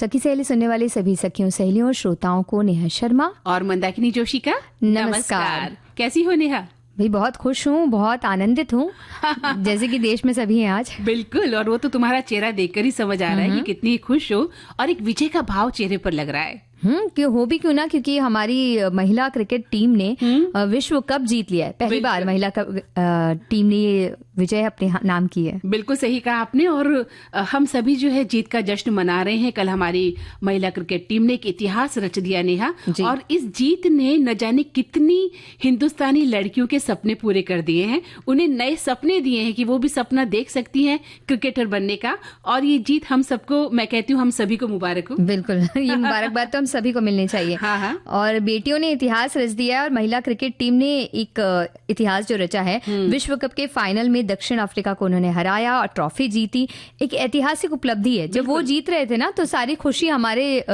सखी सहेली सुनने वाले सभी सखियों, सहेलियों और श्रोताओं को नेहा शर्मा और मंदाकिनी जोशी का नमस्कार। कैसी हो नेहा? भाई बहुत खुश हूँ, बहुत आनंदित हूँ जैसे कि देश में सभी हैं आज। बिल्कुल, और वो तो तुम्हारा चेहरा देखकर ही समझ आ रहा है कि कितनी खुश हो, और एक विजय का भाव चेहरे पर लग रहा है। क्यों हो भी क्यों ना, क्योंकि हमारी महिला क्रिकेट टीम ने विश्व कप जीत लिया है। पहली बार महिला टीम ने ये विजय अपने नाम की है। बिल्कुल सही कहा आपने, और हम सभी जो है जीत का जश्न मना रहे हैं। कल हमारी महिला क्रिकेट टीम ने एक इतिहास रच दिया नेहा, और इस जीत ने न जाने कितनी हिंदुस्तानी लड़कियों के सपने पूरे कर दिए हैं। उन्हें नए सपने दिए हैं कि वो भी सपना देख सकती हैं क्रिकेटर बनने का। और ये जीत हम सबको, मैं कहती हूँ हम सभी को मुबारक हो। बिल्कुल, ये मुबारकबाद तो हम सभी को मिलनी चाहिए। हाँ। और बेटियों ने इतिहास रच दिया है, और महिला क्रिकेट टीम ने एक इतिहास जो रचा है। विश्व कप के फाइनल में दक्षिण अफ्रीका को उन्होंने हराया और ट्रॉफी जीती। एक ऐतिहासिक उपलब्धि है। जब वो जीत रहे थे ना, तो सारी खुशी हमारे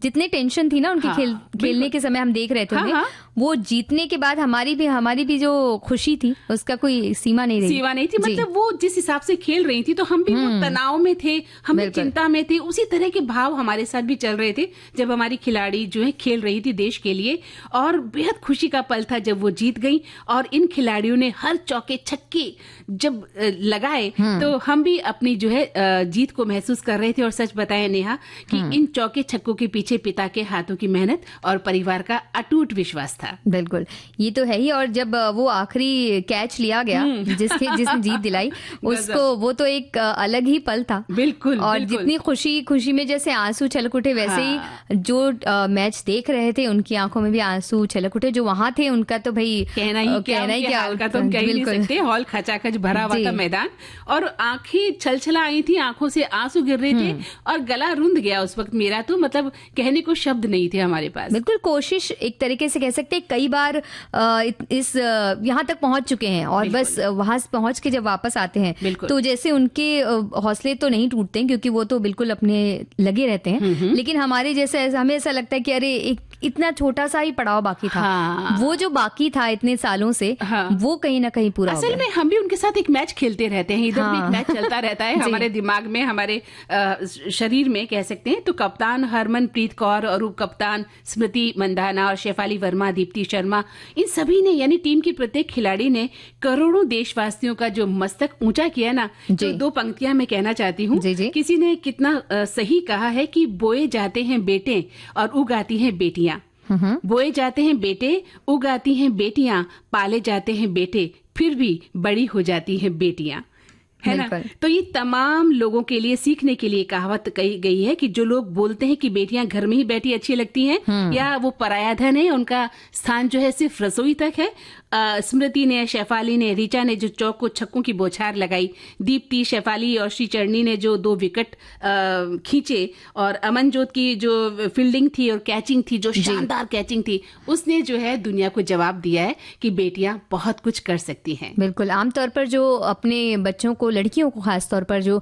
जितने टेंशन थी ना उनकी खेलने के समय हम देख रहे थे, वो जीतने के बाद हमारी भी जो खुशी थी उसका कोई सीमा नहीं थी। मतलब वो जिस हिसाब से खेल रही थी, तो हम भी वो तनाव में थे, हम भी चिंता में थे। उसी तरह के भाव हमारे साथ भी चल रहे थे जब हमारी खिलाड़ी जो है खेल रही थी देश के लिए। और बेहद खुशी का पल था जब वो जीत गई, और इन खिलाड़ियों ने हर चौके छक्के जब लगाए तो हम भी अपनी जो है जीत को महसूस कर रहे थे। और सच बताएं नेहा कि इन चौके छक्कों के पीछे पिता के हाथों की मेहनत और परिवार का अटूट विश्वास था। बिल्कुल, ये तो है ही। और जब वो आखिरी कैच लिया गया जिसने जीत दिलाई, उसको वो तो एक अलग ही पल था। बिल्कुल। और जितनी खुशी में जैसे आंसू छलक उठे, वैसे ही जो मैच देख रहे थे उनकी आंखों में भी आंसू छलक उठे। जो वहां थे उनका तो भाई कहना ही क्या उनका तो हम कह ही नहीं सकते। हॉल खचाखच भरा हुआ था मैदान, और आंखें छलछला आई थी, आंखों से आंसू गिर रहे थे, और गला रुंध गया उस वक्त मेरा। तो मतलब कहने को शब्द नहीं थे हमारे पास। बिल्कुल, कोशिश एक तरीके से कह सकते हैं, कई बार इस यहाँ तक पहुंच चुके हैं, और बस वहां पहुंच के जब वापस आते हैं तो जैसे उनके हौसले तो नहीं टूटते, क्योंकि वो तो बिल्कुल अपने लगे रहते हैं। लेकिन हमारे जैसे हमें ऐसा लगता है कि अरे एक इतना छोटा सा ही पड़ाव बाकी था। वो जो बाकी था इतने सालों से, वो कहीं ना कहीं पूरा असल में हम भी उनके साथ एक मैच खेलते रहते हैं। इधर भी एक मैच चलता रहता है हमारे दिमाग में, हमारे शरीर में कह सकते हैं। तो कप्तान हरमनप्रीत कौर और उप कप्तान स्मृति मंधाना और शेफाली वर्मा, दीप्ति शर्मा, इन सभी ने, यानी टीम की प्रत्येक खिलाड़ी ने करोड़ों देशवासियों का जो मस्तक ऊंचा किया ना। तो दो पंक्तियां मैं कहना चाहती हूँ। किसी ने कितना सही कहा है कि बोए जाते हैं बेटे और उगाती हैं बेटियां। बोए जाते हैं बेटे, उगाती हैं बेटियां, पाले जाते हैं बेटे, फिर भी बड़ी हो जाती हैं बेटियां, है ना। तो ये तमाम लोगों के लिए सीखने के लिए कहावत कही गई है कि जो लोग बोलते हैं कि बेटियां घर में ही बैठी अच्छी लगती हैं, या वो पराया धन है, उनका स्थान जो है सिर्फ रसोई तक है। स्मृति ने, शेफाली ने, ऋचा ने जो चौको छक्कों की बौछार लगाई, दीप्ति, शेफाली और श्रीचरणी ने जो 2 विकेट खींचे, और अमनजोत की जो फील्डिंग थी और कैचिंग थी, जो शानदार कैचिंग थी, उसने जो है दुनिया को जवाब दिया है कि बेटियां बहुत कुछ कर सकती हैं। बिल्कुल, आमतौर पर जो अपने बच्चों को, लड़कियों को खास तौर पर जो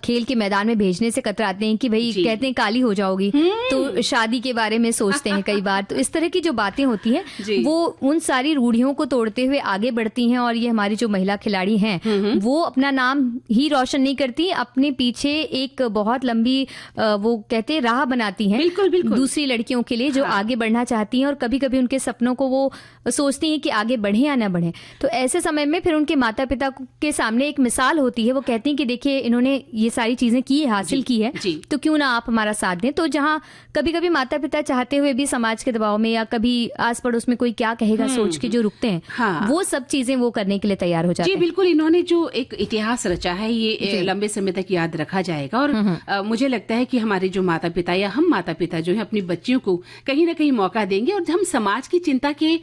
खेल के मैदान में भेजने से कतराते हैं कि भाई कहते हैं काली हो जाओगी, तो शादी के बारे में सोचते हैं कई बार। तो इस तरह की जो बातें होती हैं, वो उन सारी रूढ़ियों को तोड़ते हुए आगे बढ़ती हैं। और ये हमारी जो महिला खिलाड़ी हैं, वो अपना नाम ही रोशन नहीं करती, अपने पीछे एक बहुत लंबी वो कहते हैं राह बनाती हैं। बिल्कुल। दूसरी लड़कियों के लिए जो आगे बढ़ना चाहती हैं, और कभी कभी उनके सपनों को वो सोचती हैं कि आगे बढ़े या ना बढ़े। तो ऐसे समय में फिर उनके माता पिता के सामने एक मिसाल होती है। वो कहती हैं कि देखिए इन्होंने ये सारी चीजें की, हासिल की है, तो क्यों ना आप हमारा साथ दें। तो जहाँ कभी कभी माता पिता चाहते हुए भी समाज के दबाव में, या कभी आस पड़ोस में कोई क्या कहेगा सोच के जो रुकते हैं, वो सब चीजें वो करने के लिए तैयार हो जाते हैं। जी बिल्कुल, इन्होंने जो एक इतिहास रचा है, ये लंबे समय तक याद रखा जाएगा। और मुझे लगता है कि हमारे जो माता पिता या हम माता पिता जो है अपनी बच्चियों को कहीं ना कहीं मौका देंगे। और हम समाज की चिंता के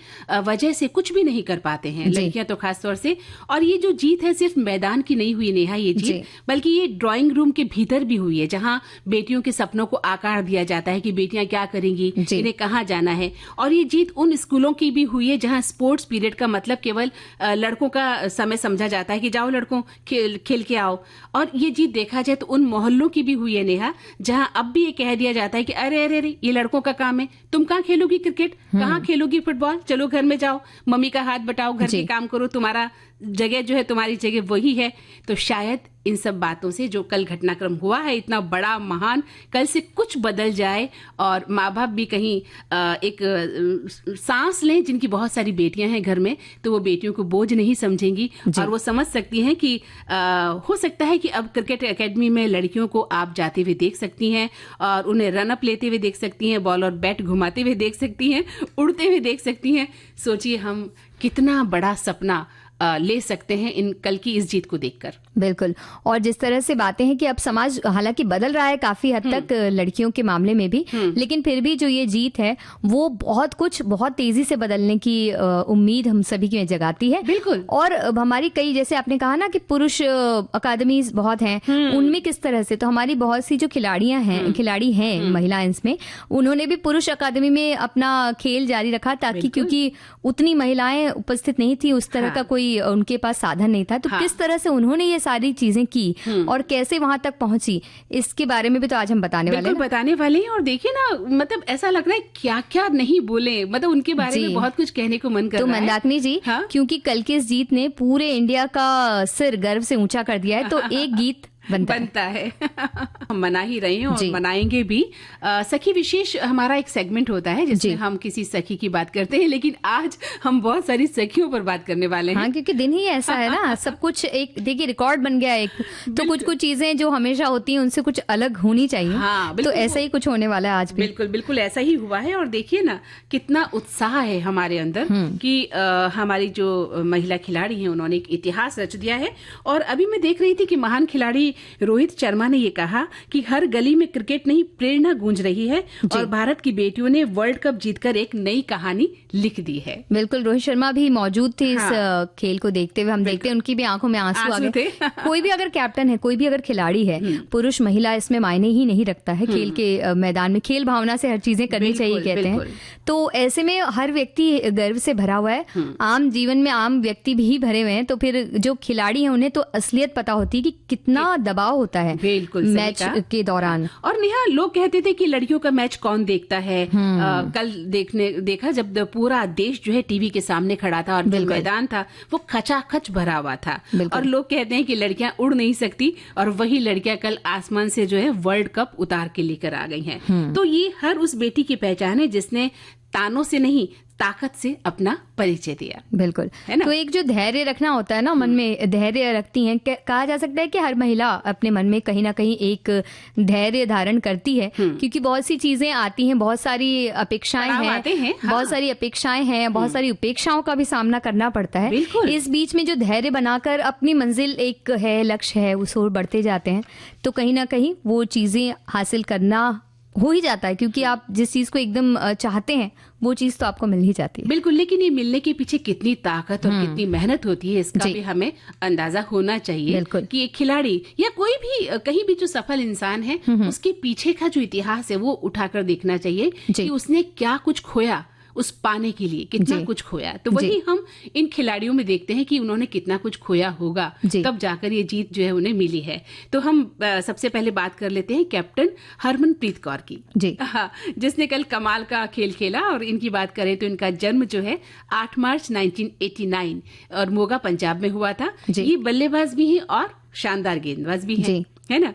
वजह से कुछ भी नहीं कर पाते हैं, लड़कियां तो खास तौर से। और ये जो जीत है सिर्फ मैदान की नहीं हुई नेहा, ये जीत, बल्कि ये ड्राइंग रूम के भीतर भी हुई है, जहाँ बेटियों के सपनों को आकार दिया जाता है कि बेटियां क्या करेंगी, इन्हें कहाँ जाना है। और ये जीत उन स्कूलों की भी हुई है जहाँ स्पोर्ट्स पीरियड का मतलब केवल लड़कों का समय समझा जाता है कि जाओ लड़कों खेल के आओ। और ये जीत देखा जाए तो उन मोहल्लों की भी हुई है नेहा, जहाँ अब भी ये कह दिया जाता है कि अरे अरे अरे ये लड़कों का काम है, तुम कहाँ खेलोगी क्रिकेट, कहाँ खेलोगी फुटबॉल, चलो घर में जाओ, मम्मी का हाथ बटाओ, घर के काम करो, तुम्हारा जगह जो है तुम्हारी जगह वही है। तो शायद इन सब बातों से जो कल घटनाक्रम हुआ है इतना बड़ा महान, कल से कुछ बदल जाए और माँ बाप भी कहीं एक सांस लें। जिनकी बहुत सारी बेटियां हैं घर में, तो वो बेटियों को बोझ नहीं समझेंगी और वो समझ सकती हैं कि हो सकता है कि अब क्रिकेट एकेडमी में लड़कियों को आप जाते हुए देख सकती हैं और उन्हें रन अप लेते हुए देख सकती हैं, बॉल और बैट घुमाते हुए देख सकती हैं, उड़ते हुए देख सकती हैं। सोचिए हम कितना बड़ा सपना ले सकते हैं इन कल की इस जीत को देखकर। बिल्कुल। और जिस तरह से बातें हैं कि अब समाज हालांकि बदल रहा है काफी हद तक लड़कियों के मामले में भी, लेकिन फिर भी जो ये जीत है वो बहुत तेजी से बदलने की उम्मीद हम सभी की जगाती है। बिल्कुल। और हमारी कई, जैसे आपने कहा ना कि पुरुष अकादमी बहुत हैं, उनमें किस तरह से, तो हमारी बहुत सी जो खिलाड़ी हैं महिलाएं में, उन्होंने भी पुरुष अकादमी में अपना खेल जारी रखा, ताकि क्योंकि उतनी महिलाएं उपस्थित नहीं थी, उस तरह का कोई उनके पास साधन नहीं था, तो किस तरह से उन्होंने ये सारी चीजें की और कैसे वहां तक पहुंची, इसके बारे में भी तो आज हम बताने वाले हैं। और देखिए ना, मतलब ऐसा लग रहा है क्या क्या नहीं बोले, मतलब उनके बारे में बहुत कुछ कहने को मन कर रहा है। तो मंदाकिनी जी, क्योंकि कल की इस जीत ने पूरे इंडिया का सिर गर्व से ऊंचा कर दिया है, तो एक गीत बनता है। हम मना ही रहे हैं और मनाएंगे भी। सखी विशेष हमारा एक सेगमेंट होता है जिसमें हम किसी सखी की बात करते हैं, लेकिन आज हम बहुत सारी सखियों पर बात करने वाले हैं। हाँ, क्योंकि दिन ही ऐसा है ना, सब कुछ एक देखिए रिकॉर्ड बन गया एक, तो कुछ चीजें जो हमेशा होती हैं उनसे कुछ अलग होनी चाहिए। हाँ, तो ऐसा ही कुछ होने वाला है आज भी। बिल्कुल ऐसा ही हुआ है। और देखिए ना कितना उत्साह है हमारे अंदर कि हमारी जो महिला खिलाड़ी हैं उन्होंने एक इतिहास रच दिया है। और अभी मैं देख रही थी कि महान खिलाड़ी रोहित शर्मा ने ये कहा कि हर गली में क्रिकेट नहीं प्रेरणा गूंज रही है और भारत की बेटियों ने वर्ल्ड कप जीतकर एक नई कहानी लिख दी है। बिल्कुल, रोहित शर्मा भी मौजूद थे इस खेल को देखते हुए। हम देखते हैं उनकी भी आंखों में आंसू आ गए। कोई भी अगर कैप्टन है, कोई भी अगर खिलाड़ी है, पुरुष महिला इसमें मायने ही नहीं रखता है। खेल के मैदान में खेल भावना से हर चीजें करनी चाहिए कहते हैं। तो ऐसे में हर व्यक्ति गर्व से भरा हुआ है, आम जीवन में आम व्यक्ति भी भरे हुए हैं। तो फिर जो खिलाड़ी हैं उन्हें तो असलियत पता होती है कि कितना दबाव होता है मैच के दौरान। और नेहा, लोग कहते थे कि लड़कियों का मैच कौन देखता है। कल देखा जब पूरा देश जो है टीवी के सामने खड़ा था और जो मैदान था वो खचाखच भरा हुआ था। और लोग कहते हैं कि लड़कियां उड़ नहीं सकती, और वही लड़कियां कल आसमान से जो है वर्ल्ड कप उतार के लेकर आ गई हैं। तो ये हर उस बेटी की पहचान है जिसने तानों से नहीं ताकत से अपना परिचय दिया। बिल्कुल, है ना? तो एक जो धैर्य रखना होता है ना, मन में धैर्य रखती हैं। कहा जा सकता है कि हर महिला अपने मन में कहीं ना कहीं एक धैर्य धारण करती है, क्योंकि बहुत सी चीजें आती हैं, बहुत सारी अपेक्षाएं हैं, बहुत सारी अपेक्षाएं हैं, बहुत सारी उपेक्षाओं का भी सामना करना पड़ता है। इस बीच में जो धैर्य बनाकर अपनी मंजिल एक है, लक्ष्य है, उस ओर बढ़ते जाते हैं, तो कहीं ना कहीं वो चीजें हासिल करना हो ही जाता है, क्योंकि आप जिस चीज को एकदम चाहते हैं वो चीज तो आपको मिल ही जाती है। बिल्कुल, लेकिन ये मिलने के पीछे कितनी ताकत और कितनी मेहनत होती है इसका भी हमें अंदाजा होना चाहिए कि एक खिलाड़ी या कोई भी कहीं भी जो सफल इंसान है उसके पीछे का जो इतिहास है वो उठाकर देखना चाहिए कि उसने क्या कुछ खोया, उस पाने के लिए कितना कुछ खोया। तो वही हम इन खिलाड़ियों में देखते हैं कि उन्होंने कितना कुछ खोया होगा, तब जाकर ये जीत जो है उन्हें मिली है। तो हम सबसे पहले बात कर लेते हैं कैप्टन हरमनप्रीत कौर की, जिसने कल कमाल का खेल खेला। और इनकी बात करें तो इनका जन्म जो है 8 मार्च 1989 और मोगा पंजाब में हुआ था। ये बल्लेबाज भी है और शानदार गेंदबाज भी है ना।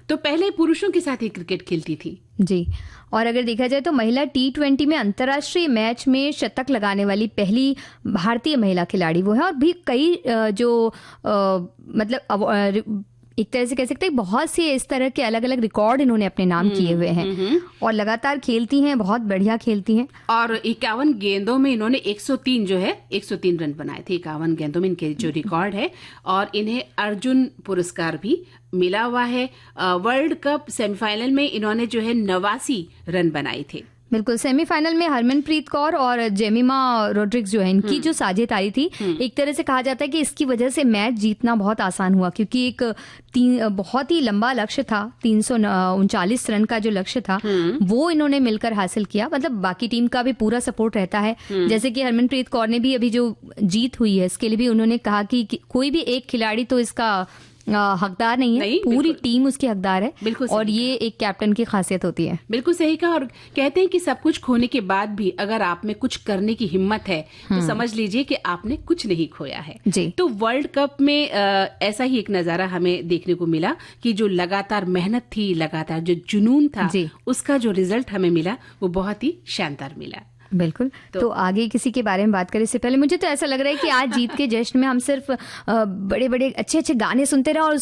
तो पहले पुरुषों के साथ ही क्रिकेट खेलती थी जी। और अगर देखा जाए तो महिला T20 में अंतर्राष्ट्रीय मैच में शतक लगाने वाली पहली भारतीय महिला खिलाड़ी वो है। और भी कई जो मतलब एक तरह से कह सकते हैं बहुत से इस तरह के अलग अलग रिकॉर्ड इन्होंने अपने नाम किए हुए हैं और लगातार खेलती हैं, बहुत बढ़िया खेलती हैं। और 51 गेंदों में इन्होंने 103 रन बनाए थे। 51 गेंदों में इनके जो रिकॉर्ड है। और इन्हें अर्जुन पुरस्कार भी मिला हुआ है। वर्ल्ड कप सेमीफाइनल में इन्होंने जो है 89 रन बनाए थे। बिल्कुल, सेमीफाइनल में हरमनप्रीत कौर और जेमिमा रोड्रिग्स जो है इनकी जो साझेदारी थी, एक तरह से कहा जाता है कि इसकी वजह से मैच जीतना बहुत आसान हुआ, क्योंकि एक बहुत ही लंबा लक्ष्य था, 339 रन का जो लक्ष्य था वो इन्होंने मिलकर हासिल किया। मतलब बाकी टीम का भी पूरा सपोर्ट रहता है। जैसे कि हरमनप्रीत कौर ने भी अभी जो जीत हुई है इसके लिए भी उन्होंने कहा कि कोई भी एक खिलाड़ी तो इसका हकदार नहीं है, पूरी टीम उसकी हकदार है। बिल्कुल और ये एक कैप्टन की खासियत होती है। बिल्कुल सही कहा। और कहते हैं कि सब कुछ खोने के बाद भी अगर आप में कुछ करने की हिम्मत है तो समझ लीजिए कि आपने कुछ नहीं खोया है जी। तो वर्ल्ड कप में ऐसा ही एक नजारा हमें देखने को मिला कि जो लगातार मेहनत थी, लगातार जो जुनून था, उसका जो रिजल्ट हमें मिला वो बहुत ही शानदार मिला। बिल्कुल। तो आगे किसी के बारे में बात करें इससे पहले मुझे तो ऐसा लग रहा है कि आज जीत के जश्न में हम सिर्फ बड़े बड़े अच्छे अच्छे गाने सुनते रहे और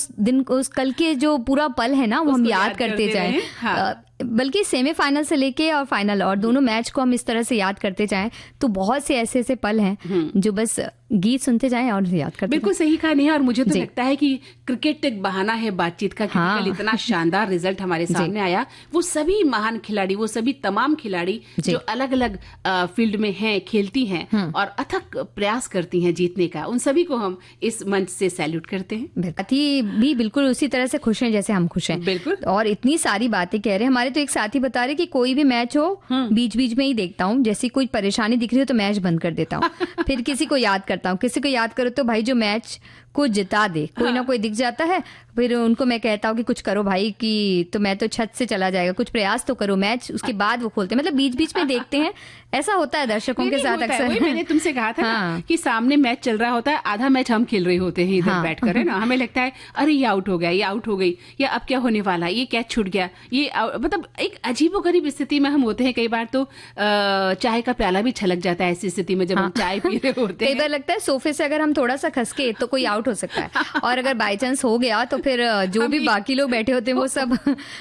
उस कल के जो पूरा पल है ना वो हम याद करते जाएं। हाँ। बल्कि सेमीफाइनल से लेके और फाइनल और दोनों मैच को हम इस तरह से याद करते जाएं तो बहुत से ऐसे ऐसे पल हैं जो बस गीत सुनते जाएं और याद करते। बिल्कुल सही कहा नहीं। और मुझे तो लगता है कि क्रिकेट एक बहाना है बातचीत का। हाँ। इतना शानदार रिजल्ट हमारे सामने आया। वो सभी महान खिलाड़ी, वो सभी तमाम खिलाड़ी जो अलग अलग फील्ड में हैं, खेलती हैं और अथक प्रयास करती हैं जीतने का, उन सभी को हम इस मंच से सैल्यूट करते हैं। साथी भी बिल्कुल उसी तरह से खुश हैं जैसे हम खुश हैं। बिल्कुल। और इतनी सारी बातें कह रहे हैं। हमारे तो एक साथी बता रहे कि कोई भी मैच हो बीच बीच में ही देखता हूँ, जैसे कोई परेशानी दिख रही हो तो मैच बंद कर देता हूँ। फिर किसी को याद करता हूँ, किसी को याद करो तो भाई जो मैच को जिता दे, कोई ना कोई दिख जाता है। फिर उनको मैं कहता हूँ कि कुछ करो भाई, कि तो मैं तो छत से चला जाएगा, कुछ प्रयास तो करो। मैच उसके बाद वो खोलते हैं, मतलब बीच बीच में देखते हैं। ऐसा होता है दर्शकों के साथ अक्सर। मैंने तुमसे कहा था ना कि सामने मैच चल रहा होता है, आधा मैच हम खेल रहे होते हैं इधर बैठकर, है ना। हमें लगता है अरे ये आउट हो गया, ये आउट हो गई, या अब क्या होने वाला, ये कैच छूट गया, ये मतलब एक अजीबोगरीब स्थिति में हम होते हैं। कई बार तो चाय का प्याला भी छलक जाता है ऐसी स्थिति में जब हम चाय पी रहे होते हैं। कई बार लगता है सोफे से अगर हम थोड़ा सा खसके तो कोई आउट हो सकता है, और अगर बाई चांस हो गया तो फिर जो भी बाकी लोग बैठे होते हैं वो सब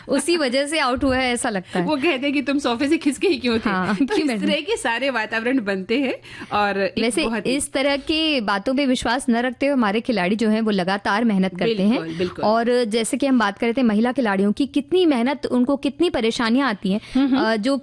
उसी वजह से आउट हुआ है, ऐसा लगता है। वो कहते हैं कि तुम सोफे से खिसके ही क्यों थे। तो इस तरह के सारे वातावरण बनते हैं। और वैसे इस तरह के बातों पे विश्वास न रखते हुए हमारे खिलाड़ी जो हैं वो लगातार मेहनत करते हैं। और जैसे कि हम बात कर रहे थे महिला खिलाड़ियों की, कितनी मेहनत, उनको कितनी परेशानियां आती हैं। जो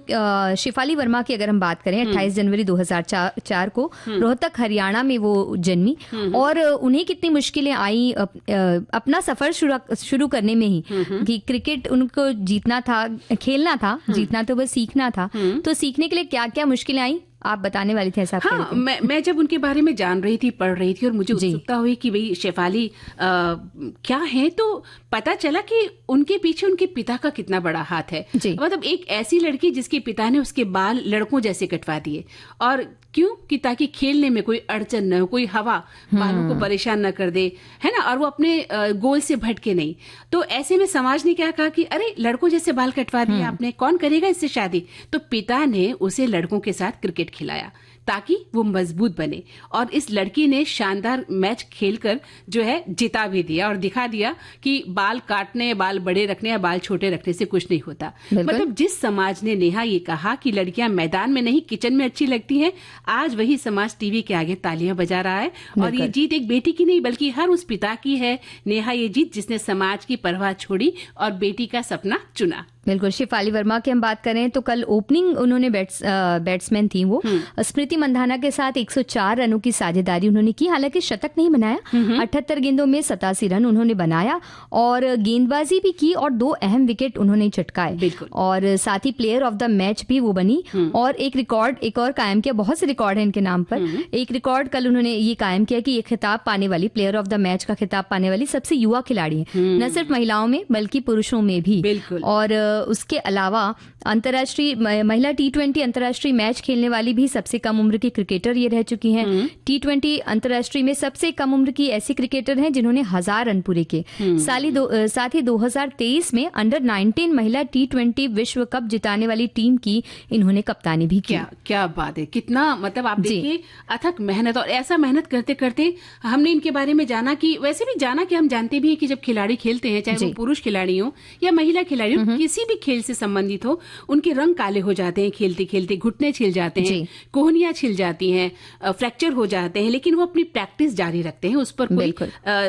शेफाली वर्मा की अगर हम बात करें, 28 जनवरी 2004 को रोहतक हरियाणा में वो जन्मी, और उन्हें कितनी मुश्किलें आई अपना सफर शुरू करने में ही, कि क्रिकेट उनको जीतना था, खेलना था, जीतना तो बस सीखना था। तो सीखने के लिए क्या क्या मुश्किलें आई आप बताने वाली थी ऐसा? हाँ, मैं जब उनके बारे में जान रही थी, पढ़ रही थी, और मुझे उत्सुकता हुई कि भाई शेफाली क्या है, तो पता चला कि उनके पीछे उनके पिता का कितना बड़ा हाथ है। मतलब एक ऐसी लड़की जिसके पिता ने उसके बाल लड़कों जैसे कटवा दिए, और क्यों, कि ताकि खेलने में कोई अड़चन न हो, कोई हवा बालों को परेशान न कर दे, है ना, और वो अपने गोल से भटके नहीं। तो ऐसे में समाज ने क्या कहा कि अरे लड़कों जैसे बाल कटवा दिए आपने, कौन करेगा इससे शादी। तो पिता ने उसे लड़कों के साथ क्रिकेट खिलाया ताकि वो मजबूत बने, और इस लड़की ने शानदार मैच खेलकर जो है जिता भी दिया और दिखा दिया कि बाल काटने, बाल बड़े रखने या बाल छोटे रखने से कुछ नहीं होता। मतलब जिस समाज ने नेहा ये कहा कि लड़कियां मैदान में नहीं किचन में अच्छी लगती हैं, आज वही समाज टीवी के आगे तालियां बजा रहा है। और ये जीत एक बेटी की नहीं बल्कि हर उस पिता की है, नेहा ये जीत जिसने समाज की परवाह छोड़ी और बेटी का सपना चुना। बिल्कुल। शेफाली वर्मा की हम बात करें तो कल ओपनिंग उन्होंने बैट्समैन थी वो, स्मृति मंधाना के साथ 104 रनों की साझेदारी उन्होंने की। हालांकि शतक नहीं बनाया, 78 गेंदों में 87 रन उन्होंने बनाया, और गेंदबाजी भी की और 2 अहम विकेट उन्होंने चटकाए, और साथ ही प्लेयर ऑफ द मैच भी वो बनी। और एक रिकॉर्ड एक और कायम किया, बहुत से रिकॉर्ड है इनके नाम पर। एक रिकॉर्ड कल उन्होंने ये कायम किया कि ये खिताब पाने वाली, प्लेयर ऑफ द मैच का खिताब पाने वाली सबसे युवा खिलाड़ी है, न सिर्फ महिलाओं में बल्कि पुरुषों में भी। और उसके अलावा अंतर्राष्ट्रीय महिला T20 अंतर्राष्ट्रीय मैच खेलने वाली भी सबसे कम उम्र की क्रिकेटर ये रह चुकी हैं। T20 अंतर्राष्ट्रीय में सबसे कम उम्र की ऐसी क्रिकेटर हैं जिन्होंने 1000 रन पूरे किए। साथ ही 2023 में अंडर 19 महिला T20 विश्व कप जिताने वाली टीम की इन्होंने कप्तानी भी की। क्या बात है, कितना मतलब आप देखिए अथक मेहनत। और ऐसा मेहनत करते करते हमने इनके बारे में जाना कि वैसे भी जाना कि हम जानते भी हैं कि जब खिलाड़ी खेलते हैं, चाहे वो पुरुष खिलाड़ी हो या महिला खिलाड़ी हो, किसी भी खेल से संबंधित हो, उनके रंग काले हो जाते हैं खेलते खेलते, घुटने छिल जाते हैं, कोहनियां छिल जाती हैं, फ्रैक्चर हो जाते हैं, लेकिन वो अपनी प्रैक्टिस जारी रखते हैं, उस पर कोई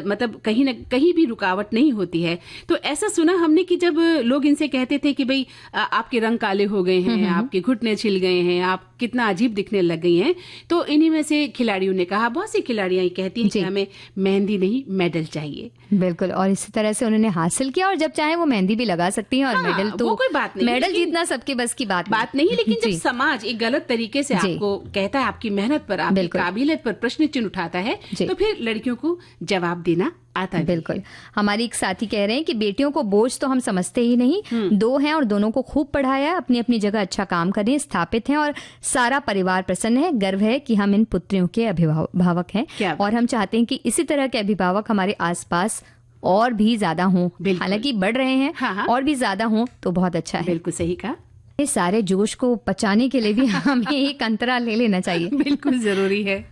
मतलब कहीं न कहीं भी रुकावट नहीं होती है। तो ऐसा सुना हमने कि जब लोग इनसे कहते थे कि भाई आपके रंग काले हो गए हैं, आपके घुटने छिल गए हैं, आप कितना अजीब दिखने लग गई हैं, तो इन्हीं में से खिलाड़ियों ने कहा, बहुत सी खिलाड़ियां कहती हैं कि हमें मेहंदी नहीं मेडल चाहिए। बिल्कुल। और इसी तरह से उन्होंने हासिल किया, और जब चाहे वो मेहंदी भी लगा सकती हैं, और मेडल तो कोई बात नहीं, मेडल जीतना सबके बस की बात नहीं। लेकिन जब समाज एक गलत तरीके से आपको कहता है, आपकी मेहनत पर, आपकी काबिलियत पर प्रश्न चिन्ह उठाता है, तो फिर लड़कियों को जवाब देना आता भी बिल्कुल है। हमारी एक साथी कह रहे हैं कि बेटियों को बोझ तो हम समझते ही नहीं, 2 हैं और दोनों को खूब पढ़ाया, अपनी अपनी जगह अच्छा काम कर रही हैं, स्थापित हैं और सारा परिवार प्रसन्न है। गर्व है कि हम इन पुत्रियों के अभिभावक क्या हैं बात। और हम चाहते हैं कि इसी तरह के अभिभावक हमारे आसपास और भी ज्यादा हों। बिल्कुल। हालांकि बढ़ रहे हैं, हाँ। और भी ज्यादा हों तो बहुत अच्छा है। बिल्कुल सही कहा। इस सारे जोश को पचाने के लिए भी हमें एक अंतराल ले लेना चाहिए। बिल्कुल जरूरी है।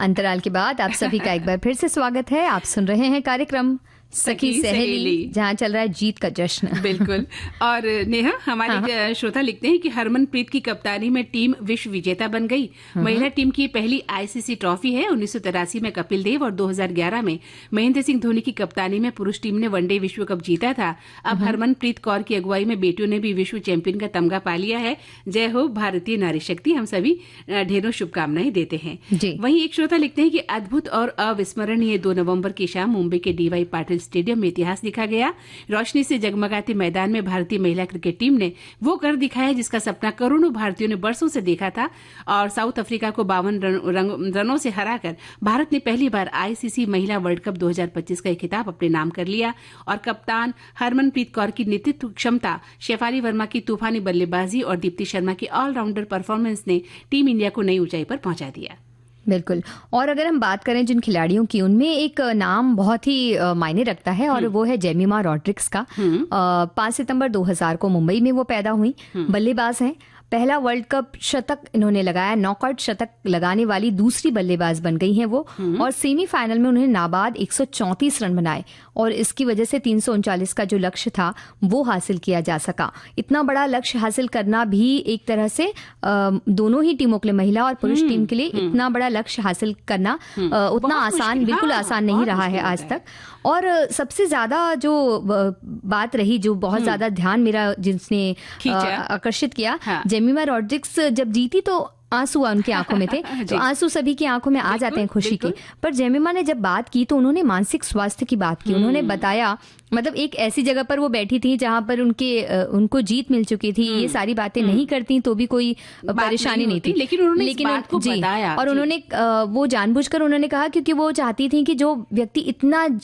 अंतराल के बाद आप सभी का एक बार फिर से स्वागत है। आप सुन रहे हैं कार्यक्रम सखी सहेली, जहाँ चल रहा है जीत का जश्न। बिल्कुल। और नेहा, हमारे श्रोता लिखते हैं कि हरमनप्रीत की कप्तानी में टीम विश्व विजेता बन गई। महिला टीम की पहली आईसीसी ट्रॉफी है। 1983 में कपिल देव और 2011 में महेंद्र सिंह धोनी की कप्तानी में पुरुष टीम ने वनडे विश्व कप जीता था। अब हरमनप्रीत कौर की अगुवाई में बेटियों ने भी विश्व चैंपियन का तमगा पा लिया है। जय हो भारतीय नारी शक्ति। हम सभी ढेरों शुभकामनाएं देते हैं। वहीं एक श्रोता लिखते हैं कि अद्भुत और अविस्मरणीय 2 नवंबर की शाम मुंबई के डीवाई पाटिल स्टेडियम में इतिहास लिखा गया। रोशनी से जगमगाते मैदान में भारतीय महिला क्रिकेट टीम ने वो कर दिखाया जिसका सपना करोड़ों भारतीयों ने बरसों से देखा था, और साउथ अफ्रीका को 52 रनों से हराकर भारत ने पहली बार आईसीसी महिला वर्ल्ड कप 2025 का खिताब अपने नाम कर लिया। और कप्तान हरमनप्रीत कौर की नेतृत्व क्षमता, शेफाली वर्मा की तूफानी बल्लेबाजी और दीप्ति शर्मा की ऑलराउंडर परफॉर्मेंस ने टीम इंडिया को नई ऊंचाई पर पहुंचा दिया। बिल्कुल। और अगर हम बात करें जिन खिलाड़ियों की, उनमें एक नाम बहुत ही मायने रखता है और वो है जेमिमा रॉड्रिक्स का। 5 सितंबर 2000 को मुंबई में वो पैदा हुई। बल्लेबाज हैं। पहला वर्ल्ड कप शतक इन्होंने लगाया। नॉकआउट शतक लगाने वाली दूसरी बल्लेबाज बन गई हैं वो। और सेमीफाइनल में उन्होंने नाबाद 134 रन बनाए और इसकी वजह से 339 का जो लक्ष्य था वो हासिल किया जा सका। इतना बड़ा लक्ष्य हासिल करना भी एक तरह से दोनों ही टीमों के लिए, महिला और पुरुष टीम के लिए, इतना बड़ा लक्ष्य हासिल करना उतना आसान, बिल्कुल आसान नहीं रहा है आज तक। और सबसे ज्यादा जो बात रही, जो बहुत ज्यादा ध्यान मेरा जिसने आकर्षित किया, जेमिमा रॉड्रिक्स जब जीती तो आंसू उनकी आंखों में थे। तो आंसू सभी की आंखों में आ जाते हैं खुशी के। पर जेमिमा ने जब बात की तो उन्होंने मानसिक स्वास्थ्य की बात की। उन्होंने बताया, मतलब एक ऐसी जगह पर वो बैठी थी जहां पर उनको जीत मिल चुकी थी। ये सारी बातें नहीं करती तो भी कोई परेशानी नहीं थी, लेकिन उन्होंने इस बात को बताया। और उन्होंने वो जानबूझकर उन्होंने कहा, क्योंकि वो चाहती थी कि जो व्यक्ति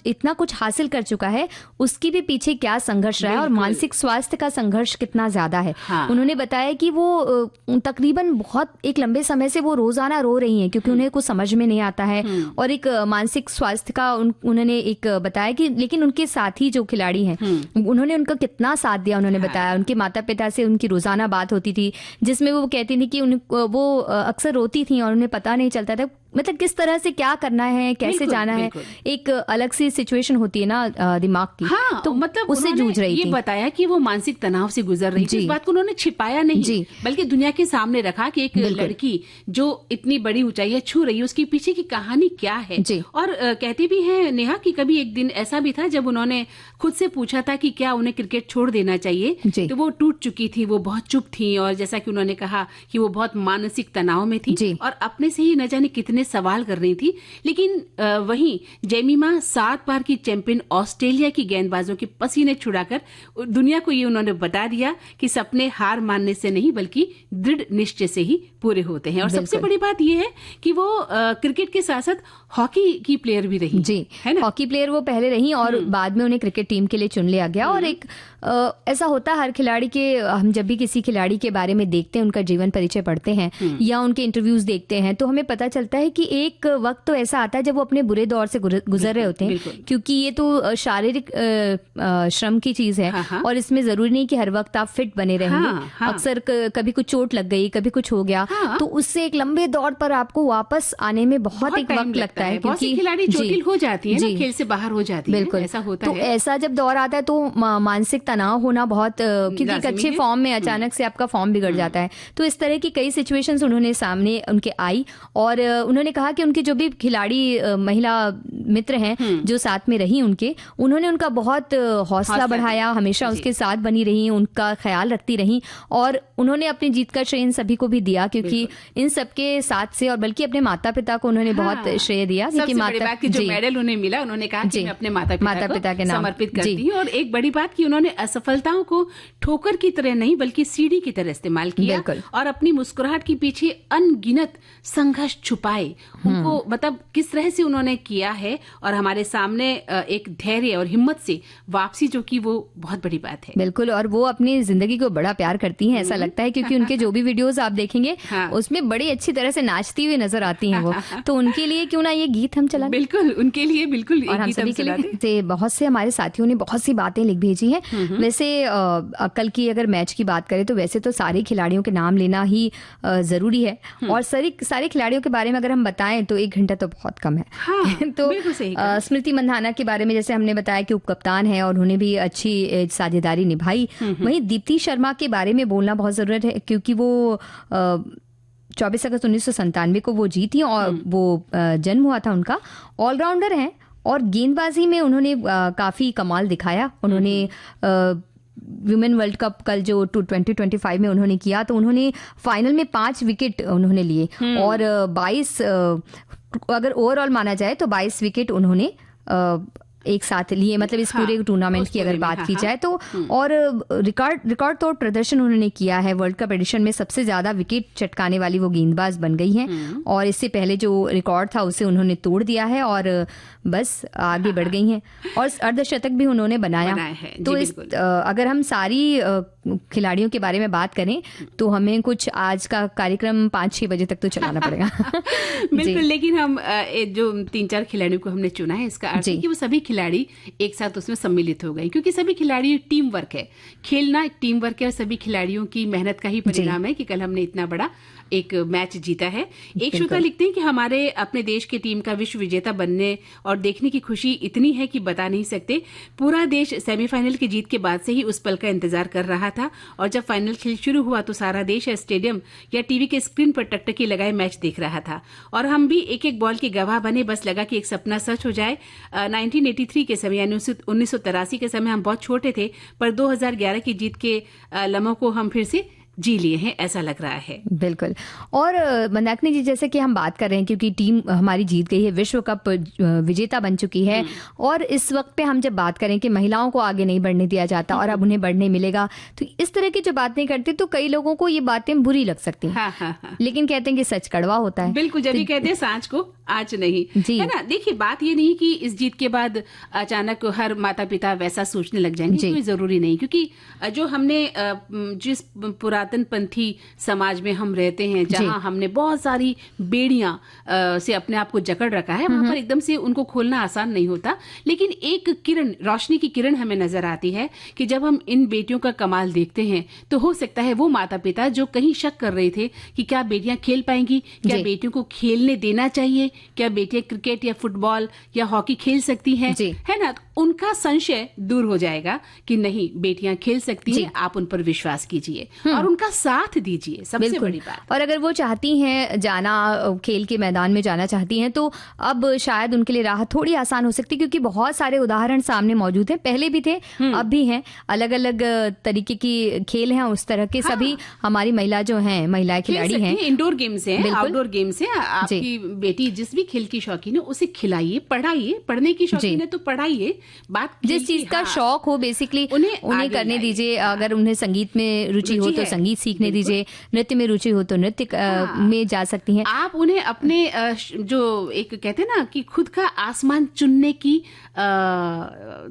इतना कुछ हासिल कर चुका है उसकी भी पीछे क्या संघर्ष रहा है और मानसिक स्वास्थ्य का संघर्ष कितना ज्यादा है। उन्होंने बताया कि वो तकरीबन बहुत एक लंबे समय से वो रोजाना रो रही हैं क्योंकि उन्हें कुछ समझ में नहीं आता है। और एक मानसिक स्वास्थ्य का उन्होंने एक बताया कि, लेकिन उनके साथी जो खिलाड़ी हैं उन्होंने उनका कितना साथ दिया। उन्होंने बताया उनके माता पिता से उनकी रोजाना बात होती थी जिसमें वो कहती थी कि वो अक्सर रोती थी और उन्हें पता नहीं चलता था मतलब किस तरह से क्या करना है, कैसे जाना है। एक अलग सी सिचुएशन होती है ना दिमाग की। तो मतलब उससे जूझ रही थी। ये बताया कि वो मानसिक तनाव से गुजर रही थी। इस बात को उन्होंने छिपाया नहीं, बल्कि दुनिया के सामने रखा कि एक लड़की जो इतनी बड़ी ऊंचाइयां छू रही है उसके पीछे की कहानी क्या है। और कहती भी है नेहा कि कभी एक दिन ऐसा भी था जब उन्होंने खुद से पूछा था कि क्या उन्हें क्रिकेट छोड़ देना चाहिए, तो वो टूट चुकी थी, वो बहुत चुप थी और जैसा कि उन्होंने कहा कि वो बहुत मानसिक तनाव में थी और अपने से ही न जाने कितने सवाल कर रही थी। लेकिन वहीं जेमिमा 7 बार की चैंपियन ऑस्ट्रेलिया की गेंदबाजों के पसीने छुड़ाकर दुनिया को ये उन्होंने बता दिया कि सपने हार मानने से नहीं बल्कि दृढ़ निश्चय से ही पूरे होते हैं। और सबसे बड़ी बात ये है कि वो क्रिकेट के साथ साथ हॉकी की प्लेयर भी रही। है ना? हॉकी प्लेयर वो पहले रही और बाद में उन्हें क्रिकेट टीम के लिए चुन लिया गया। और एक ऐसा होता है हर खिलाड़ी के, हम जब भी किसी खिलाड़ी के बारे में देखते हैं, उनका जीवन परिचय पढ़ते हैं या उनके इंटरव्यूज देखते हैं, तो हमें पता चलता है कि एक वक्त तो ऐसा आता है जब वो अपने बुरे दौर से गुजर रहे होते हैं, क्योंकि ये तो शारीरिक श्रम की चीज है। और इसमें जरूरी नहीं कि हर वक्त आप फिट बने रहेंगे। अक्सर कभी कुछ चोट लग गई, कभी कुछ हो गया, तो उससे एक लंबे दौर पर आपको वापस आने में बहुत एक वक्त लगता है, क्योंकि खिलाड़ी चोटिल हो जाती है ना, खेल से बाहर हो जाती है। बिल्कुल ऐसा होता है। तो ऐसा जब दौर आता है तो मानसिक तनाव होना बहुत, क्योंकि एक अच्छे फॉर्म में अचानक से आपका फॉर्म बिगड़ जाता है। तो इस तरह की कई सिचुएशंस उन्होंने सामने उनके आई और उन्होंने कहा कि उनके जो भी खिलाड़ी महिला मित्र हैं जो साथ में रही उन्होंने उनका बहुत हौसला बढ़ाया, हमेशा उसके साथ बनी रही, उनका ख्याल रखती रही और उन्होंने अपनी जीत का श्रेय इन सभी को भी दिया, क्योंकि इन सबके साथ से और बल्कि अपने माता पिता को उन्होंने बहुत श्रेय दिया। क्योंकि माता की जो मेडल उन्हें मिला, उन्होंने कहा कि मैं अपने माता पिता के नाम समर्पित करती हूँ। और एक बड़ी बात कि उन्होंने असफलताओं को ठोकर की तरह नहीं बल्कि सीढ़ी की तरह इस्तेमाल किया और अपनी मुस्कुराहट के पीछे अनगिनत संघर्ष छुपाए। उनको मतलब किस तरह से उन्होंने किया है है और हमारे सामने एक धैर्य और हिम्मत से वापसी जो की, वो बहुत बड़ी बात है। बिल्कुल, और वो अपनी जिंदगी को बड़ा प्यार करती हैं, ऐसा लगता है, क्योंकि उनके जो भी वीडियोस आप देखेंगे उसमें बड़ी अच्छी तरह से नाचती हुई नजर आती हैं वो। तो उनके लिए क्यों ना ये गीत हम चला। बिल्कुल, उनके लिए बिल्कुल। और हम सभी के लिए बहुत से हमारे साथियों ने बहुत सी बातें लिख भेजी हैं। वैसे कल की अगर मैच की बात करें तो वैसे तो सारे खिलाड़ियों के नाम लेना ही जरूरी है, और सारे खिलाड़ियों के बारे में अगर हम बताएं तो 1 घंटा तो बहुत कम है। तो स्मृति मंधाना के बारे में जैसे हमने बताया कि उपकप्तान है और उन्होंने भी अच्छी साझेदारी निभाई। वहीं दीप्ति शर्मा के बारे में बोलना बहुत जरूरत है, क्योंकि वो 24 अगस्त 1997 को वो जीती और वो जन्म हुआ था उनका। ऑलराउंडर हैं और गेंदबाजी में उन्होंने काफी कमाल दिखाया। उन्होंने वुमेन वर्ल्ड कप कल जो 2025 में उन्होंने किया, तो उन्होंने फाइनल में 5 विकेट उन्होंने लिए और 22 अगर ओवरऑल माना जाए तो 22 विकेट उन्होंने एक साथ लिए, मतलब इस पूरे टूर्नामेंट की अगर बात की जाए तो। और रिकॉर्ड तोड़ प्रदर्शन उन्होंने किया है। वर्ल्ड कप एडिशन में सबसे ज्यादा विकेट चटकाने वाली वो गेंदबाज बन गई हैं, और इससे पहले जो रिकॉर्ड था उसे उन्होंने तोड़ दिया है और बस आगे बढ़ गई हैं, और अर्धशतक भी उन्होंने बनाया है। तो इस अगर हम सारी खिलाड़ियों के बारे में बात करें तो हमें कुछ आज का कार्यक्रम 5-6 बजे तक तो चलाना पड़ेगा। बिल्कुल, लेकिन हम जो 3-4 खिलाड़ियों को हमने चुना है, इसका अर्थ है कि वो सभी खिलाड़ी एक साथ उसमें सम्मिलित हो गए, क्योंकि सभी खिलाड़ी टीम वर्क है। खेलना एक टीम वर्क है और सभी खिलाड़ियों की मेहनत का ही परिणाम है कि कल हमने इतना बड़ा एक मैच जीता है। एक श्रोता लिखते हैं कि हमारे अपने देश की टीम का विश्व विजेता बनने और देखने की खुशी इतनी है कि बता नहीं सकते। पूरा देश सेमीफाइनल की जीत के बाद से ही उस पल का इंतजार कर रहा था, और जब फाइनल खेल शुरू हुआ तो सारा देश स्टेडियम या टीवी के स्क्रीन पर टकटकी लगाए मैच देख रहा था, और हम भी एक एक बॉल के गवाह बने। बस लगा कि एक सपना सच हो जाए। 1983 के समय यानी 1983 के समय हम बहुत छोटे थे, पर 2011 की जीत के लम्हों को हम फिर से जी लिए हैं, ऐसा लग रहा है। बिल्कुल। और मंदाकिनी जी, जैसे कि हम बात कर रहे हैं, क्योंकि टीम हमारी जीत गई है, विश्व कप विजेता बन चुकी है, और इस वक्त पे हम जब बात करें कि महिलाओं को आगे नहीं बढ़ने दिया जाता और अब उन्हें बढ़ने मिलेगा, तो इस तरह की जो बातें करते तो कई लोगों को ये बातें बुरी लग सकती हैं। हाँ। लेकिन कहते हैं कि सच कड़वा होता है। बिल्कुल, जब भी कहते हैं सांच को आज नहीं, है ना। देखिए, बात ये नहीं कि इस जीत के बाद अचानक हर माता पिता वैसा सोचने लग जाएंगे, कोई जरूरी नहीं, क्योंकि जो हमने जिस पुरातन पंथी समाज में हम रहते हैं, जहां हमने बहुत सारी बेड़ियां से अपने आप को जकड़ रखा है, वहां पर एकदम से उनको खोलना आसान नहीं होता। लेकिन एक किरण, रोशनी की किरण हमें नजर आती है कि जब हम इन बेटियों का कमाल देखते हैं, तो हो सकता है वो माता पिता जो कहीं शक कर रहे थे कि क्या बेटियां खेल पाएंगी, क्या बेटियों को खेलने देना चाहिए, क्या बेटियां क्रिकेट या फुटबॉल या हॉकी खेल सकती हैं, है ना, उनका संशय दूर हो जाएगा कि नहीं, बेटियां खेल सकती हैं। आप उन पर विश्वास कीजिए और उनका साथ दीजिए, सबसे बड़ी बात। और अगर वो चाहती हैं जाना, खेल के मैदान में जाना चाहती हैं, तो अब शायद उनके लिए राह थोड़ी आसान हो सकती है, क्योंकि बहुत सारे उदाहरण सामने मौजूद हैं, पहले भी थे, अब भी हैं। अलग अलग तरीके की खेल हैं, उस तरह के सभी हमारी महिला जो हैं, महिलाएं खिलाड़ी हैं। इंडोर गेम्स हैं, आउटडोर गेम्स हैं। आपकी बेटी जिस भी खेल की शौकीन है उसे खिलाइए, पढ़ाइए। पढ़ने की शौकीन है तो पढ़ाइए। बात जिस चीज का शौक हो बेसिकली उन्हें करने दीजिए। अगर उन्हें संगीत में रुचि हो तो संगीत सीखने दीजिए, नृत्य में रुचि हो तो नृत्य में जा सकती हैं। आप उन्हें अपने जो एक कहते हैं ना कि खुद का आसमान चुनने की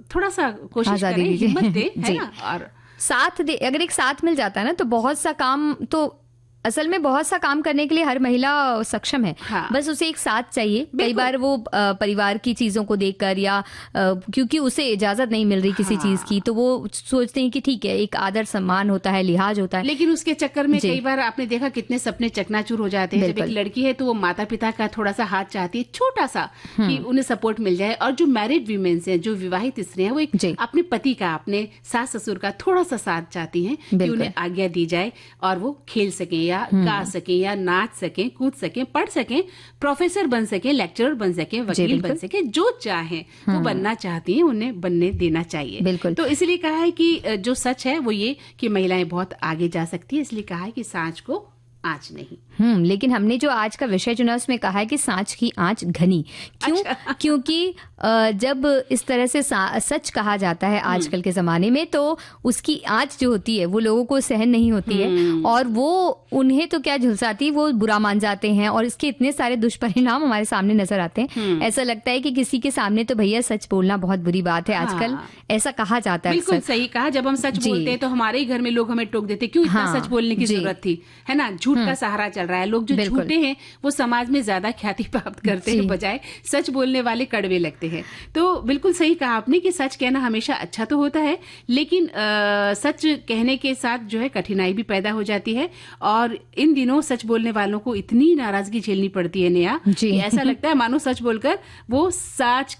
थोड़ा सा कोशिश करें, हिम्मत दे, है ना। और साथ दे, अगर एक साथ मिल जाता है ना, तो बहुत सा काम, तो असल में बहुत सा काम करने के लिए हर महिला सक्षम है। बस उसे एक साथ चाहिए। कई बार वो परिवार की चीजों को देखकर या क्योंकि उसे इजाजत नहीं मिल रही किसी चीज की, तो वो सोचते हैं कि ठीक है, एक आदर सम्मान होता है, लिहाज होता है, लेकिन उसके चक्कर में कई बार आपने देखा कितने सपने चकनाचूर हो जाते हैं। जब एक लड़की है तो वो माता पिता का थोड़ा सा हाथ चाहती है, छोटा सा, कि उन्हें सपोर्ट मिल जाए। और जो मैरिड वीमेन्स हैं, जो विवाहित स्त्री हैं, वो एक अपने पति का, अपने सास ससुर का थोड़ा सा साथ चाहती हैं कि उन्हें आज्ञा दी जाए और वो खेल सके या गा सके या नाच सके, कूद सके, पढ़ सके, प्रोफेसर बन सके, लेक्चरर बन सके, वकील बन सके, जो चाहे वो बनना चाहती हैं, उन्हें बनने देना चाहिए। तो इसलिए कहा है कि जो सच है वो ये कि महिलाएं बहुत आगे जा सकती है। इसलिए कहा है कि सांच को आँच नहीं। लेकिन हमने जो आज का विषय चुना उसमें कहा है कि सांच की आंच घनी। क्यों? अच्छा। क्योंकि जब इस तरह से सच कहा जाता है आजकल के जमाने में, तो उसकी आंच जो होती है वो लोगों को सहन नहीं होती है, और वो उन्हें तो क्या झुलसाती, वो बुरा मान जाते हैं, और इसके इतने सारे दुष्परिणाम हमारे सामने नजर आते हैं। ऐसा लगता है कि किसी के सामने तो भैया सच बोलना बहुत बुरी बात है आजकल, ऐसा कहा जाता है। बिल्कुल सही कहा। जब हम सच बोलते हैं तो हमारे ही घर में लोग हमें टोक देते, क्यों इतना सच बोलने की जरूरत थी, है ना। झूठ का सहारा चल रहा है। लोग जो झूठे हैं वो समाज में ज्यादा ख्याति प्राप्त करते हैं, बजाय सच बोलने वाले कड़वे लगते हैं। तो बिल्कुल सही कहा आपने कि सच कहना हमेशा अच्छा तो होता है, लेकिन सच कहने के साथ जो है कठिनाई भी पैदा हो जाती है। और इन दिनों सच बोलने वालों को इतनी नाराजगी झेलनी पड़ती है नेहा, कि ऐसा लगता है मानो सच बोलकर वो सच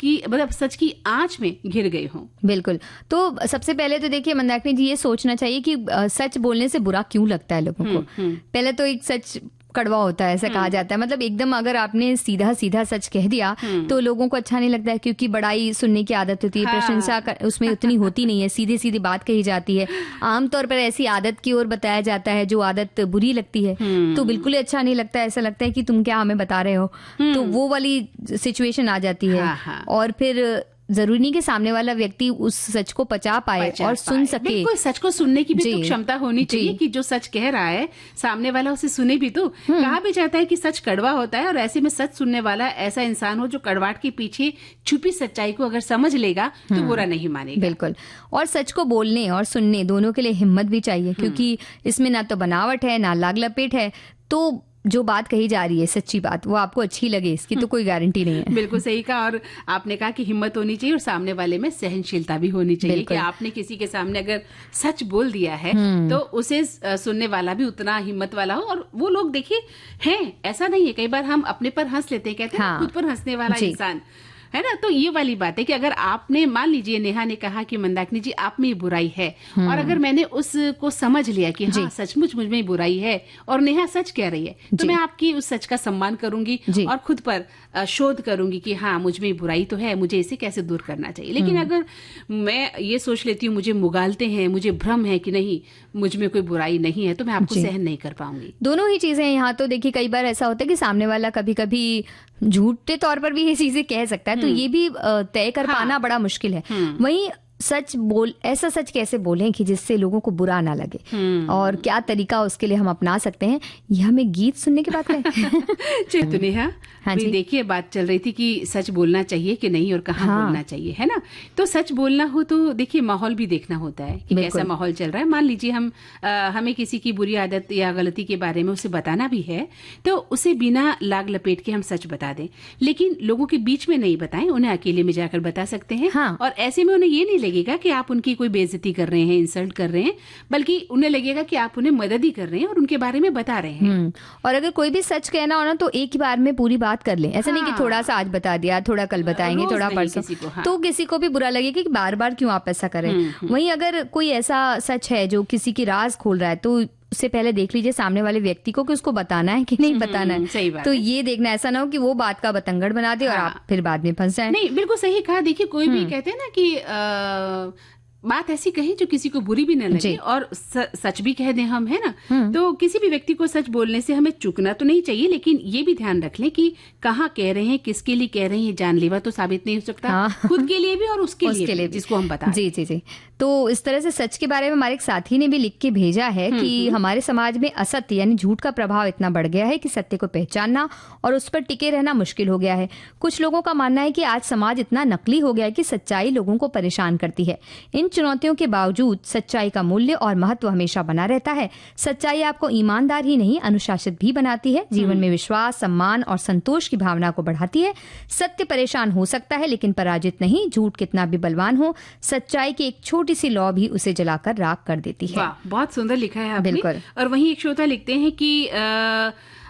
की आंच में घिर गए हों। बिल्कुल। तो सबसे पहले तो देखिए मंदाकिनी जी, ये सोचना चाहिए कि सच बोलने से बुरा क्यों लगता है लोगों को। पहले तो एक सच कड़वा होता है, ऐसा कहा जाता है। मतलब एकदम अगर आपने सीधा सीधा सच कह दिया तो लोगों को अच्छा नहीं लगता है, क्योंकि बड़ाई सुनने की आदत होती है, प्रशंसा उसमें उतनी होती नहीं है, सीधे सीधे बात कही जाती है। आमतौर पर ऐसी आदत की ओर बताया जाता है जो आदत बुरी लगती है, तो बिल्कुल अच्छा नहीं लगता है। ऐसा लगता है कि तुम क्या हमें बता रहे हो, तो वो वाली सिचुएशन आ जाती है। और फिर जरूरी नहीं कि सामने वाला व्यक्ति उस सच को पचा पाए और सुन सके। बिल्कुल, सच को सुनने की भी तो क्षमता होनी चाहिए कि जो सच कह रहा है सामने वाला उसे सुने भी तो। कहा भी जाता है कि सच कड़वा होता है, और ऐसे में सच सुनने वाला ऐसा इंसान हो जो कड़वाहट के पीछे छुपी सच्चाई को अगर समझ लेगा तो बुरा नहीं मानेगा। बिल्कुल। और सच को बोलने और सुनने दोनों के लिए हिम्मत भी चाहिए, क्योंकि इसमें ना तो बनावट है ना लाग लपेट है। तो जो बात कही जा रही है सच्ची बात, वो आपको अच्छी लगे, इसकी तो कोई गारंटी नहीं है। बिल्कुल सही कहा। और आपने कहा कि हिम्मत होनी चाहिए और सामने वाले में सहनशीलता भी होनी चाहिए, कि आपने किसी के सामने अगर सच बोल दिया है तो उसे सुनने वाला भी उतना हिम्मत वाला हो। और वो लोग देखिए हैं, ऐसा नहीं है, कई बार हम अपने पर हंस लेते हैं, कहते हैं खुद पर हंसने वाला इंसान, है ना। तो ये वाली बात है कि अगर आपने, मान लीजिए नेहा ने कहा कि मंदाकिनी जी आप में ये बुराई है, और अगर मैंने उसको समझ लिया कि हाँ सचमुच मुझ में बुराई है और नेहा सच कह रही है, तो मैं आपकी उस सच का सम्मान करूंगी और खुद पर शोध करूंगी कि हाँ मुझ में बुराई तो है, मुझे इसे कैसे दूर करना चाहिए। लेकिन अगर मैं ये सोच लेती हूँ मुझे मुगालते हैं, मुझे भ्रम है कि नहीं मुझ में कोई बुराई नहीं है, तो मैं आपको सहन नहीं कर पाऊंगी। दोनों ही चीजें यहाँ तो देखिए, कई बार ऐसा होता है कि सामने वाला कभी कभी झूठे तौर पर भी ये चीजें कह सकता है, तो ये भी तय कर पाना बड़ा मुश्किल है। वहीं ऐसा सच कैसे बोलें कि जिससे लोगों को बुरा ना लगे, और क्या तरीका उसके लिए हम अपना सकते हैं, ये हमें गीत सुनने के बाद करें। तो नेहा, देखिए बात चल रही थी कि सच बोलना चाहिए कि नहीं और कहाँ बोलना चाहिए, है ना। तो सच बोलना हो तो देखिए माहौल भी देखना होता है कि कैसा माहौल चल रहा है। मान लीजिए हमें किसी की बुरी आदत या गलती के बारे में उसे बताना भी है, तो उसे बिना लाग लपेट के हम सच बता दें, लेकिन लोगों के बीच में नहीं बताएं, उन्हें अकेले में जाकर बता सकते हैं। और ऐसे में उन्हें ये नहीं लगेगा कि आप उनकी कोई बेइज्जती कर रहे हैं, इंसल्ट कर रहे हैं, बल्कि उन्हें लगेगा कि आप उन्हें मदद ही कर रहे हैं और उनके बारे में बता रहे हैं। और अगर कोई भी सच कहना हो ना, तो एक ही बार में पूरी बात कर लें। ऐसा नहीं कि थोड़ा सा आज बता दिया, थोड़ा कल बताएंगे, थोड़ा परसों, तो किसी को भी बुरा लगेगा कि बार बार क्यों आप ऐसा करें। वहीं अगर कोई ऐसा सच है जो किसी की राज खोल रहा है, तो उससे पहले देख लीजिए सामने वाले व्यक्ति को कि उसको बताना है कि नहीं बताना है। सही बात तो ये देखना, ऐसा ना हो कि वो बात का बतंगड़ बना दे और आप फिर बाद में फंस जाए। नहीं, बिल्कुल सही कहा। देखिए कोई भी कहते हैं ना कि बात ऐसी कही जो किसी को बुरी भी न लगे और सच भी कह दें हम, है ना। तो किसी भी व्यक्ति को सच बोलने से हमें चूकना तो नहीं चाहिए, लेकिन ये भी ध्यान रख लें कि कहाँ कह रहे हैं, किसके लिए कह रहे हैं, ये जानलेवा तो साबित नहीं हो सकता। खुद के लिए भी और उसके लिए जिसको हम बता। जी। तो इस तरह से सच के बारे में हमारे एक साथी ने भी लिख के भेजा है कि हमारे समाज में असत्य यानी झूठ का प्रभाव इतना बढ़ गया है कि सत्य को पहचानना और उस पर टिके रहना मुश्किल हो गया है। कुछ लोगों का मानना है कि आज समाज इतना नकली हो गया है कि सच्चाई लोगों को परेशान करती है। इन चुनौतियों के बावजूद सच्चाई का मूल्य और महत्व हमेशा बना रहता है। सच्चाई आपको ईमानदार ही नहीं अनुशासित भी बनाती है, जीवन में विश्वास, सम्मान और संतोष की भावना को बढ़ाती है। सत्य परेशान हो सकता है लेकिन पराजित नहीं। झूठ कितना भी बलवान हो, सच्चाई की एक छोटी सी लौ भी उसे जलाकर राख कर देती है। वाह, बहुत सुंदर लिखा है आपने। बिल्कुल। और वहीं एक श्रोता लिखते हैं कि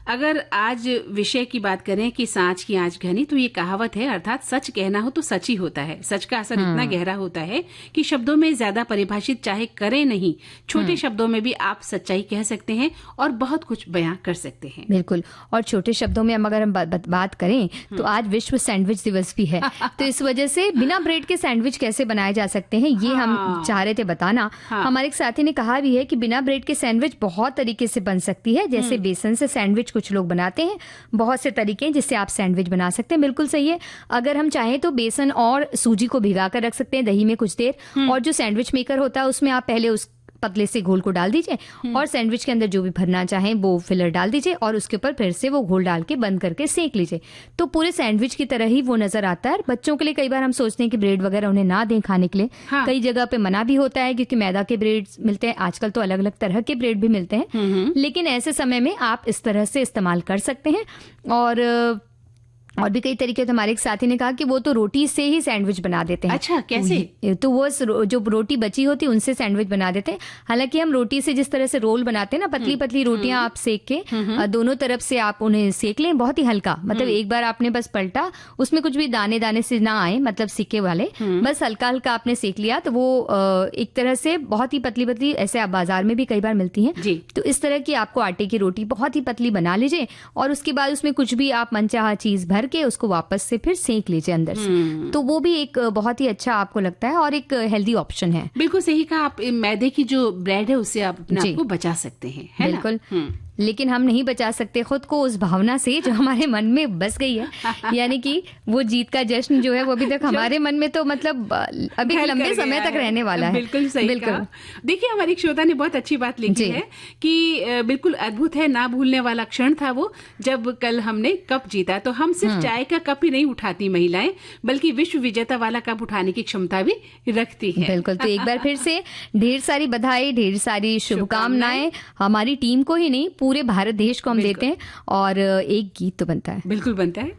अगर आज विषय की बात करें कि सांच की आंच घनी, तो ये कहावत है, अर्थात सच कहना हो तो सच ही होता है। सच का असर इतना गहरा होता है कि शब्दों में ज्यादा परिभाषित चाहे करें नहीं, छोटे शब्दों में भी आप सच्चाई कह सकते हैं और बहुत कुछ बयां कर सकते हैं। बिल्कुल। और छोटे शब्दों में अगर हम बात करें तो आज विश्व सैंडविच दिवस भी है। तो इस वजह से बिना ब्रेड के सैंडविच कैसे बनाए जा सकते हैं, ये हम चाह रहे थे बताना। हमारे एक साथी ने कहा भी है कि बिना ब्रेड के सैंडविच बहुत तरीके से बन सकती है। जैसे बेसन से सैंडविच कुछ लोग बनाते हैं, बहुत से तरीके हैं जिससे आप सैंडविच बना सकते हैं। बिल्कुल सही है। अगर हम चाहें तो बेसन और सूजी को भिगा कर रख सकते हैं दही में कुछ देर, और जो सैंडविच मेकर होता है उसमें आप पहले उस पतले से घोल को डाल दीजिए और सैंडविच के अंदर जो भी भरना चाहें वो फिलर डाल दीजिए और उसके ऊपर फिर से वो घोल डाल के बंद करके सेक लीजिए। तो पूरे सैंडविच की तरह ही वो नजर आता है। बच्चों के लिए कई बार हम सोचते हैं कि ब्रेड वगैरह उन्हें ना दें खाने के लिए। कई जगह पे मना भी होता है क्योंकि मैदा के ब्रेड मिलते हैं, आजकल तो अलग अलग तरह के ब्रेड भी मिलते हैं। लेकिन ऐसे समय में आप इस तरह से इस्तेमाल कर सकते हैं। और भी कई तरीके। तो हमारे एक साथी ने कहा कि वो तो रोटी से ही सैंडविच बना देते हैं। अच्छा, कैसे? तो वो जो रोटी बची होती है उनसे सैंडविच बना देते हैं। हालांकि हम रोटी से जिस तरह से रोल बनाते हैं ना, पतली पतली रोटियां आप सेक के दोनों तरफ से आप उन्हें सेक लें, बहुत ही हल्का। मतलब एक बार आपने बस पलटा, उसमें कुछ भी दाने दाने से ना आए, मतलब सिक्के वाले, बस हल्का हल्का आपने सेक लिया तो वो एक तरह से बहुत ही पतली पतली, ऐसे आप बाजार में भी कई बार मिलती हैं। तो इस तरह की आपको आटे की रोटी बहुत ही पतली बना लीजिए और उसके बाद उसमें कुछ भी आप मनचाहा चीज भर के उसको वापस से फिर सेक लीजिए अंदर से। तो वो भी एक बहुत ही अच्छा आपको लगता है और एक हेल्दी ऑप्शन है। बिल्कुल सही कहा आप। मैदे की जो ब्रेड है उससे आप अपने आप को बचा सकते हैं, है बिल्कुल। लेकिन हम नहीं बचा सकते खुद को उस भावना से जो हमारे मन में बस गई है। यानी कि वो जीत का जश्न जो है वो अभी तक हमारे मन में तो मतलब अभी लंबे समय तक रहने वाला है। बिल्कुल सही कहा। देखिए, हमारी श्रोता ने बहुत अच्छी बात लिखी है कि बिल्कुल अद्भुत है, ना भूलने वाला क्षण था वो जब कल हमने कप जीता। तो हम सिर्फ चाय का कप ही नहीं उठाती महिलाएं, बल्कि विश्व विजेता वाला कप उठाने की क्षमता भी रखती है। बिल्कुल। तो एक बार फिर से ढेर सारी बधाई, ढेर सारी शुभकामनाएं हमारी टीम को ही नहीं, पूरे भारत देश को हम देते हैं। और एक गीत तो बनता है, बिल्कुल बनता है।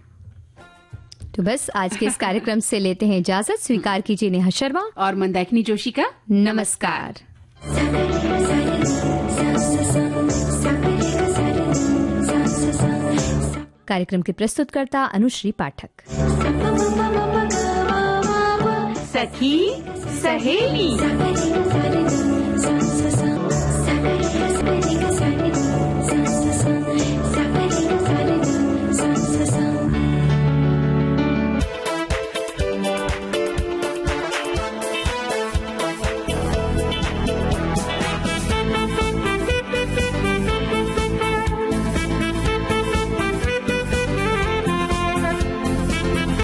तो बस आज के इस कार्यक्रम से लेते हैं इजाजत। स्वीकार कीजिए नेहा शर्मा और मंदाकिनी जोशी का नमस्कार। कार्यक्रम की प्रस्तुतकर्ता अनुश्री पाठक। सखी सहेली।